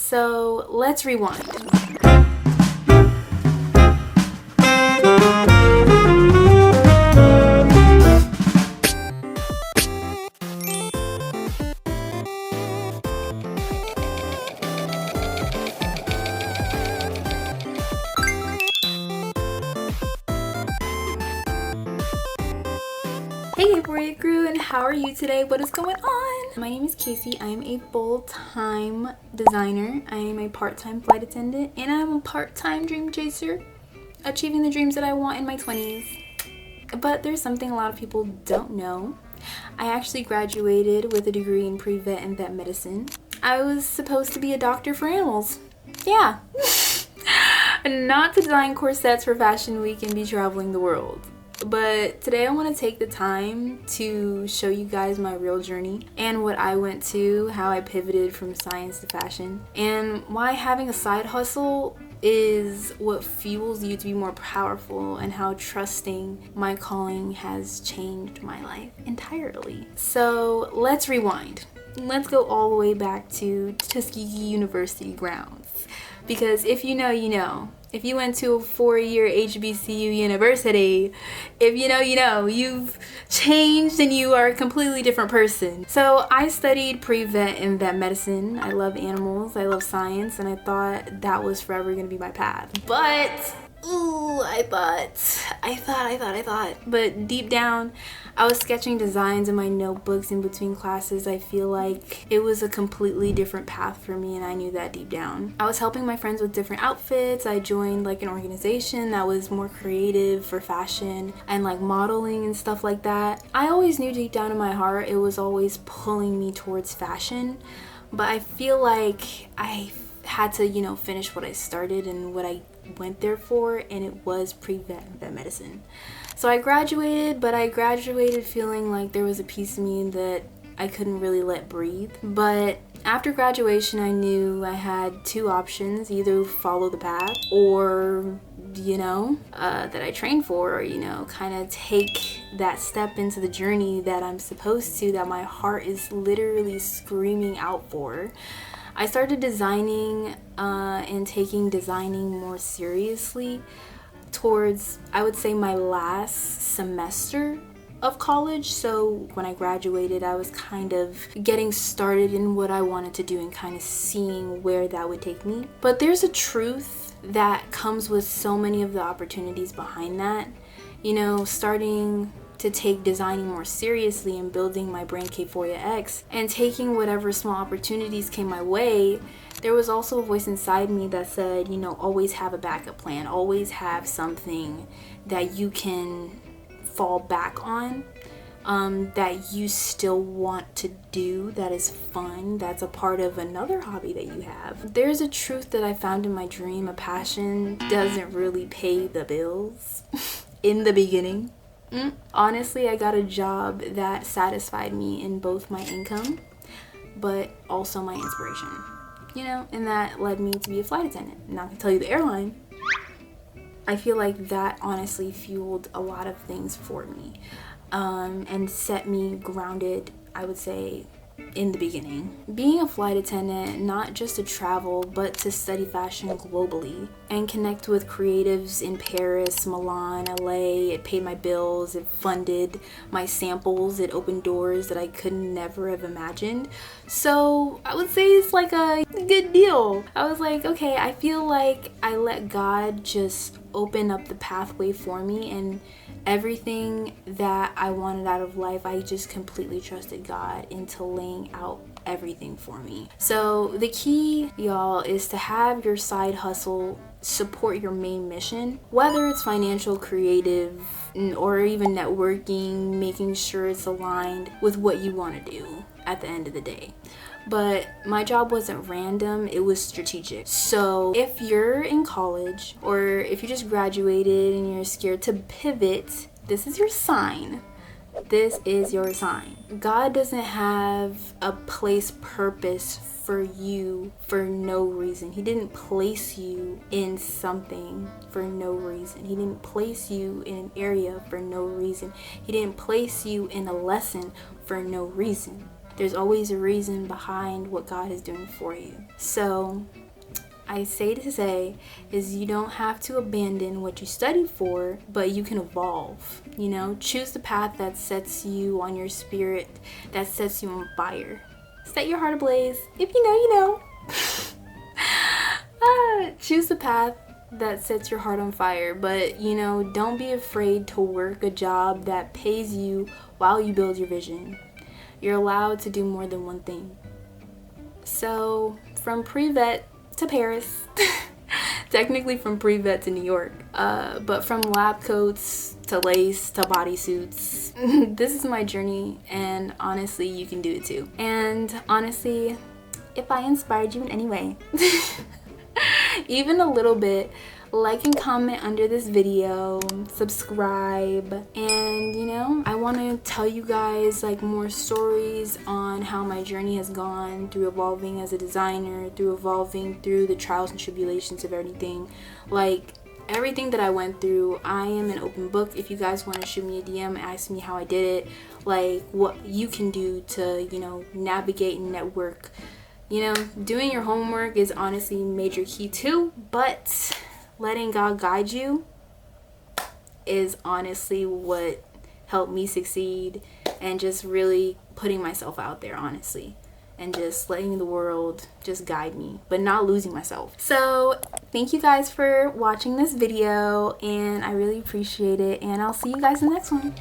So let's rewind. Hey KAYPHORIA Crew, and how are you today? What is going on? My name is Casey. I am a full-time designer. I am a part-time flight attendant, and I'm a part-time dream chaser, achieving the dreams that I want in my 20s. But there's something a lot of people don't know. I actually graduated with a degree in pre-vet and vet medicine. I was supposed to be a doctor for animals. Yeah. Not to design corsets for Fashion Week and be traveling the world. But today I want to take the time to show you guys my real journey and what I went to, how I pivoted from science to fashion, and why having a side hustle is what fuels you to be more powerful, and how trusting my calling has changed my life entirely. So let's rewind. Let's go all the way back to Tuskegee University grounds. Because if you know, you know. If you went to a 4-year HBCU university, if you know, you know, you've changed and you are a completely different person. So I studied pre-vet and vet medicine. I love animals, I love science, and I thought that was forever gonna be my path. But, ooh, I thought. But deep down, I was sketching designs in my notebooks in between classes. I feel like it was a completely different path for me, and I knew that deep down. I was helping my friends with different outfits. I joined like an organization that was more creative for fashion and like modeling and stuff like that. I always knew deep down in my heart it was always pulling me towards fashion, but I feel like I had to, you know, finish what I started and what I went there for, and it was pre-vet and vet medicine. So I graduated, but I graduated feeling like there was a piece of me that I couldn't really let breathe. But after graduation, I knew I had two options: either follow the path or, you know, that I trained for, or, you know, kind of take that step into the journey that I'm supposed to, that my heart is literally screaming out for. I started designing and taking designing more seriously towards, I would say, my last semester of college. So when I graduated, I was kind of getting started in what I wanted to do and kind of seeing where that would take me. But there's a truth that comes with so many of the opportunities behind that. You know, starting to take designing more seriously and building my brand KAYPHORIA X and taking whatever small opportunities came my way, there was also a voice inside me that said, you know, always have a backup plan, always have something that you can fall back on, that you still want to do, that is fun, that's a part of another hobby that you have. There's a truth that I found in my dream: a passion doesn't really pay the bills in the beginning. Honestly, I got a job that satisfied me in both my income, but also my inspiration, you know, and that led me to be a flight attendant. Not to tell you the airline. I feel like that honestly fueled a lot of things for me, and set me grounded, I would say, in the beginning. Being a flight attendant, not just to travel, but to study fashion globally and connect with creatives in Paris, Milan, LA. It paid my bills, it funded my samples, it opened doors that I could never have imagined. So I would say it's like a good deal. I was like, okay, I feel like I let God just open up the pathway for me, and everything that I wanted out of life, I just completely trusted God into laying out everything for me. So the key, y'all, is to have your side hustle support your main mission, whether it's financial, creative, or even networking, making sure it's aligned with what you want to do at the end of the day. But my job wasn't random, it was strategic. So if you're in college, or if you just graduated and you're scared to pivot, this is your sign. This is your sign. God doesn't have a place purpose for you for no reason. He didn't place you in something for no reason. He didn't place you in an area for no reason. He didn't place you in a lesson for no reason. There's always a reason behind what God is doing for you. So I say to say is you don't have to abandon what you studied for, but you can evolve. You know, choose the path that sets you on your spirit, that sets you on fire. Set your heart ablaze. If you know, you know. Choose the path that sets your heart on fire, but you know, don't be afraid to work a job that pays you while you build your vision. You're allowed to do more than one thing. So from pre-vet to Paris, technically from pre-vet to New York, but from lab coats to lace to bodysuits, this is my journey, and honestly, you can do it too. And honestly, if I inspired you in any way, even a little bit, like and comment under this video, subscribe, and you know, I want to tell you guys like more stories on how my journey has gone through evolving as a designer, through evolving through the trials and tribulations of everything. Like everything that I went through, I am an open book. If you guys want to shoot me a DM, ask me how I did it, like what you can do to, you know, navigate and network. You know, doing your homework is honestly major key too, but letting God guide you is honestly what helped me succeed, and just really putting myself out there, honestly, and just letting the world just guide me, but not losing myself. So thank you guys for watching this video, and I really appreciate it, and I'll see you guys in the next one.